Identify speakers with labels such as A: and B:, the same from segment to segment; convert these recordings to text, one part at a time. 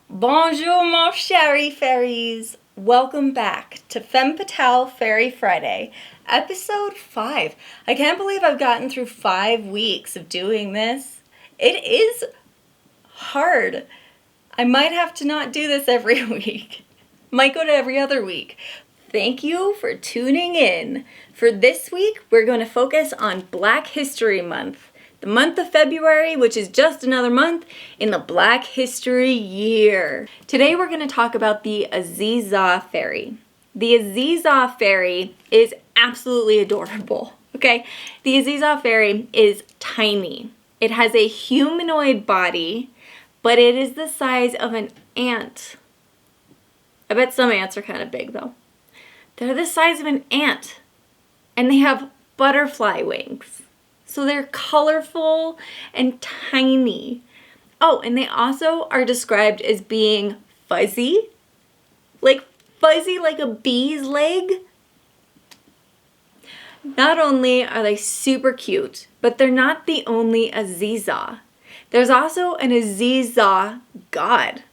A: Bonjour, mon chéri fairies! Welcome back to Femme Petal Fairy Friday, episode 5. I can't believe I've gotten through 5 weeks of doing this. It is hard. I might have to not do this every week. Might go to every other week. Thank you for tuning in. For this week, we're going to focus on Black History Month. The month of February, which is just another month in the Black History year. Today we're going to talk about the Aziza Fairy. The Aziza Fairy is absolutely adorable, okay? The Aziza Fairy is tiny. It has a humanoid body, but it is the size of an ant. I bet some ants are kind of big though. They're the size of an ant, and they have butterfly wings. So they're colorful and tiny. Oh, and they also are described as being fuzzy like a bee's leg. Not only are they super cute, but they're not the only Aziza. There's also an Aziza God.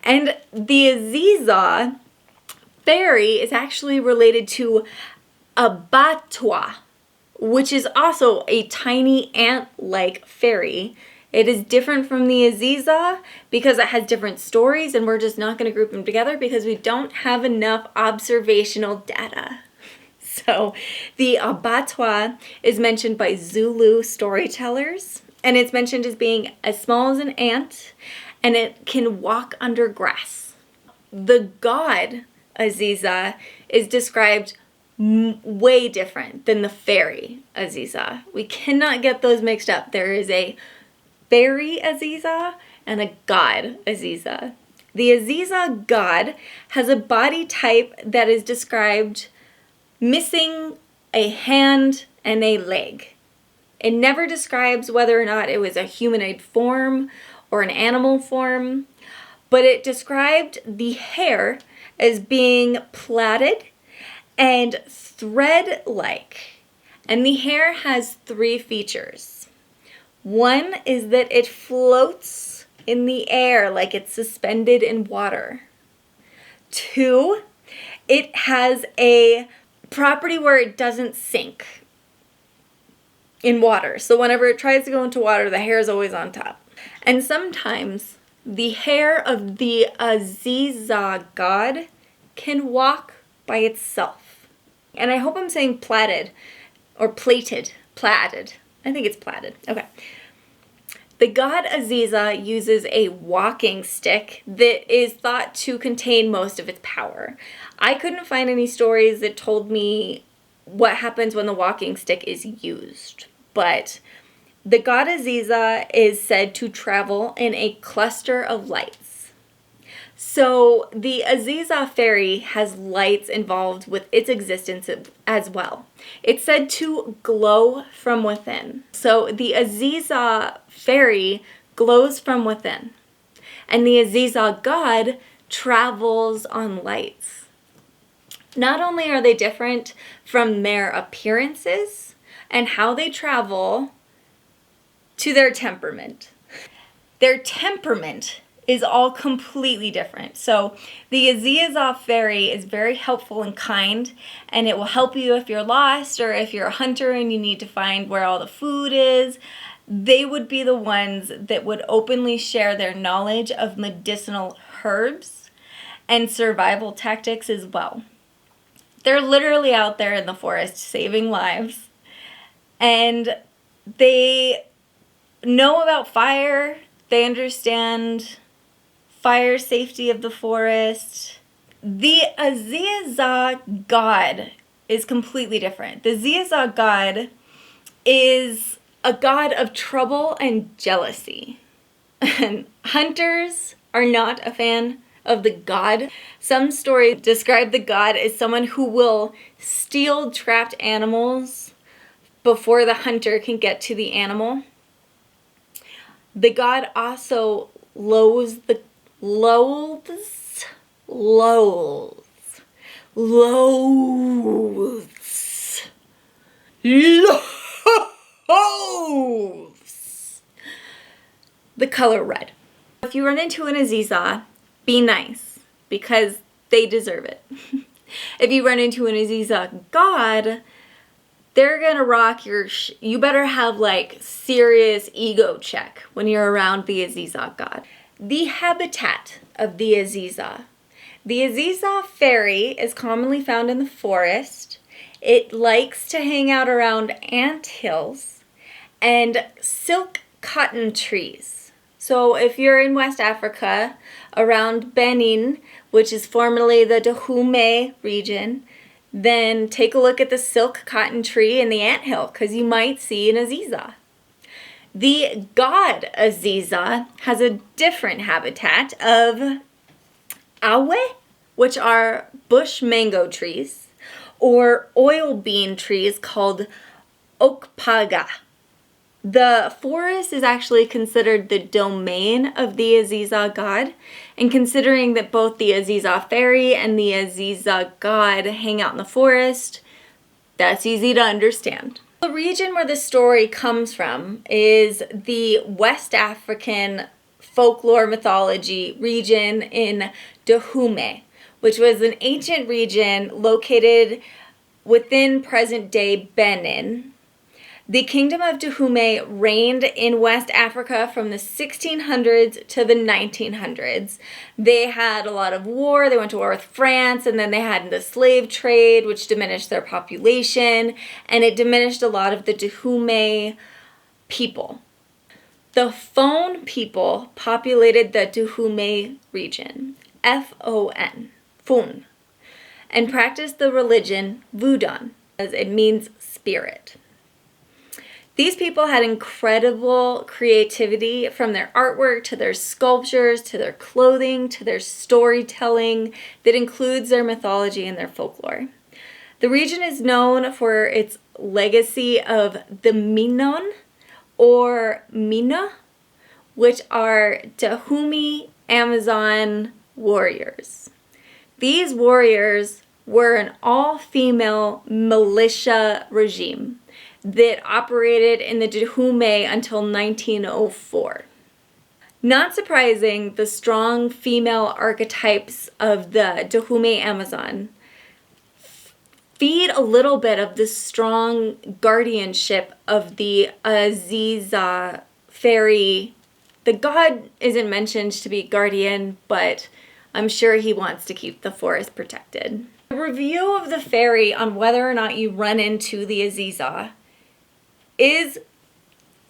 A: And the Aziza Fairy is actually related to a Batwa, which is also a tiny ant-like fairy. It is different from the Aziza because it has different stories, and we're just not going to group them together because we don't have enough observational data. So the Abattoir is mentioned by Zulu storytellers, and it's mentioned as being as small as an ant, and it can walk under grass. The god Aziza is described way different than the fairy Aziza. We cannot get those mixed up. There is a fairy Aziza and a god Aziza. The Aziza God has a body type that is described missing a hand and a leg. It never describes whether or not it was a humanoid form or an animal form, but it described the hair as being plaited and thread-like. And the hair has 3 features. One is that it floats in the air like it's suspended in water. 2, it has a property where it doesn't sink in water. So whenever it tries to go into water, the hair is always on top. And sometimes the hair of the Aziza God can walk by itself. And I hope I'm saying plaited or plaited. I think it's plaited. Okay. The god Aziza uses a walking stick that is thought to contain most of its power. I couldn't find any stories that told me what happens when the walking stick is used, but the god Aziza is said to travel in a cluster of lights. So the Aziza Fairy has lights involved with its existence as well. It's said to glow from within. So the Aziza Fairy glows from within. And the Aziza God travels on lights. Not only are they different from their appearances and how they travel, to their temperament. Their temperament is all completely different. So the Aziza Fairy is very helpful and kind, and it will help you if you're lost or if you're a hunter and you need to find where all the food is. They would be the ones that would openly share their knowledge of medicinal herbs and survival tactics as well. They're literally out there in the forest saving lives, and they know about fire. They understand fire safety of the forest. The Aziza God is completely different. The Aziza God is a god of trouble and jealousy. And hunters are not a fan of the god. Some stories describe the god as someone who will steal trapped animals before the hunter can get to the animal. The god also loathes the color red. If you run into an Aziza, be nice because they deserve it. If you run into an Aziza God, they're gonna rock your you better have like serious ego check when you're around the Aziza God. The habitat of the Aziza. The Aziza Fairy is commonly found in the forest. It likes to hang out around ant hills and silk cotton trees. So if you're in West Africa, around Benin, which is formerly the Dahomey region, then take a look at the silk cotton tree in the anthill because you might see an Aziza. The god Aziza has a different habitat of awe, which are bush mango trees, or oil bean trees called okpaga. The forest is actually considered the domain of the Aziza God, and considering that both the Aziza Fairy and the Aziza God hang out in the forest, that's easy to understand. The region where the story comes from is the West African folklore mythology region in Dahomey, which was an ancient region located within present-day Benin. The Kingdom of Dahomey reigned in West Africa from the 1600s to the 1900s. They had a lot of war. They went to war with France, and then they had the slave trade, which diminished their population, and it diminished a lot of the Dahomey people. The Fon people populated the Dahomey region, F-O-N, Fon, and practiced the religion Voodoo, as it means spirit. These people had incredible creativity from their artwork to their sculptures to their clothing to their storytelling that includes their mythology and their folklore. The region is known for its legacy of the Minon or Mina, which are Dahomey Amazon warriors. These warriors were an all-female militia regime that operated in the Dahomey until 1904. Not surprising, the strong female archetypes of the Dahomey Amazon feed a little bit of the strong guardianship of the Aziza Fairy. The god isn't mentioned to be guardian, but I'm sure he wants to keep the forest protected. A review of the fairy on whether or not you run into the Aziza is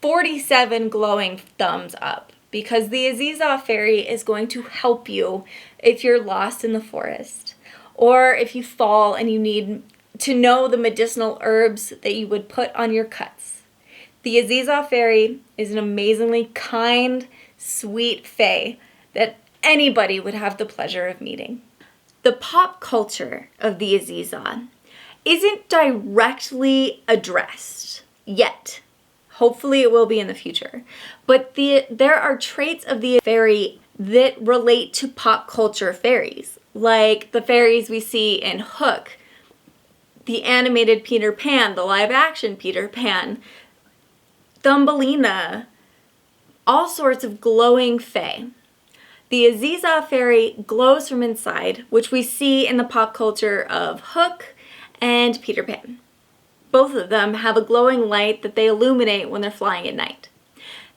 A: 47 glowing thumbs up, because the Aziza Fairy is going to help you if you're lost in the forest, or if you fall and you need to know the medicinal herbs that you would put on your cuts. The Aziza Fairy is an amazingly kind, sweet fae that anybody would have the pleasure of meeting. The pop culture of the Aziza isn't directly addressed yet. Hopefully it will be in the future. But there are traits of the fairy that relate to pop culture fairies, like the fairies we see in Hook, the animated Peter Pan, the live action Peter Pan, Thumbelina, all sorts of glowing fae. The Aziza Fairy glows from inside, which we see in the pop culture of Hook and Peter Pan. Both of them have a glowing light that they illuminate when they're flying at night.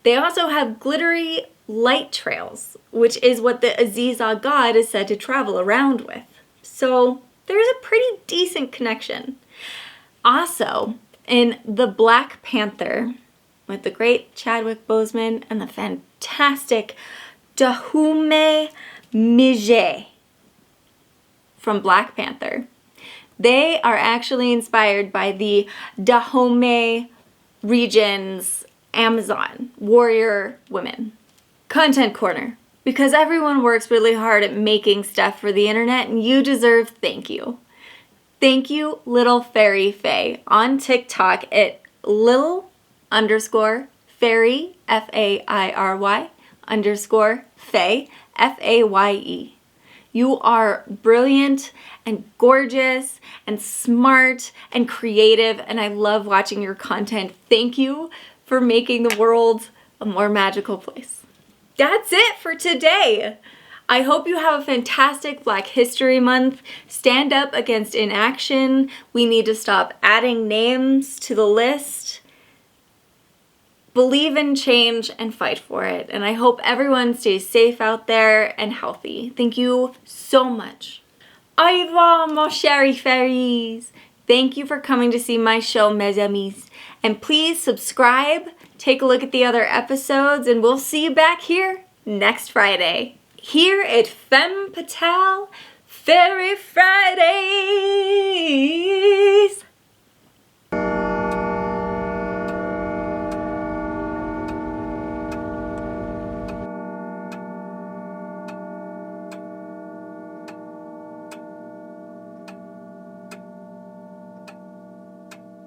A: They also have glittery light trails, which is what the Aziza God is said to travel around with. So there's a pretty decent connection. Also, in The Black Panther, with the great Chadwick Boseman and the fantastic Dahomey Mijet from Black Panther, they are actually inspired by the Dahomey region's Amazon warrior women. Content corner. Because everyone works really hard at making stuff for the internet, and you deserve thank you. Thank you, Little Fairy Fae, on TikTok at Lil_Fairy, F-A-I-R-Y, _Fae, F-A-Y-E. You are brilliant and gorgeous and smart and creative, and I love watching your content. Thank you for making the world a more magical place. That's it for today. I hope you have a fantastic Black History Month. Stand up against inaction. We need to stop adding names to the list. Believe in change and fight for it. And I hope everyone stays safe out there and healthy. Thank you so much. Au revoir, mon chéri fairies. Thank you for coming to see my show, mes amis. And please subscribe, take a look at the other episodes, and we'll see you back here next Friday. Here at Femme Petal Fairy Fridays.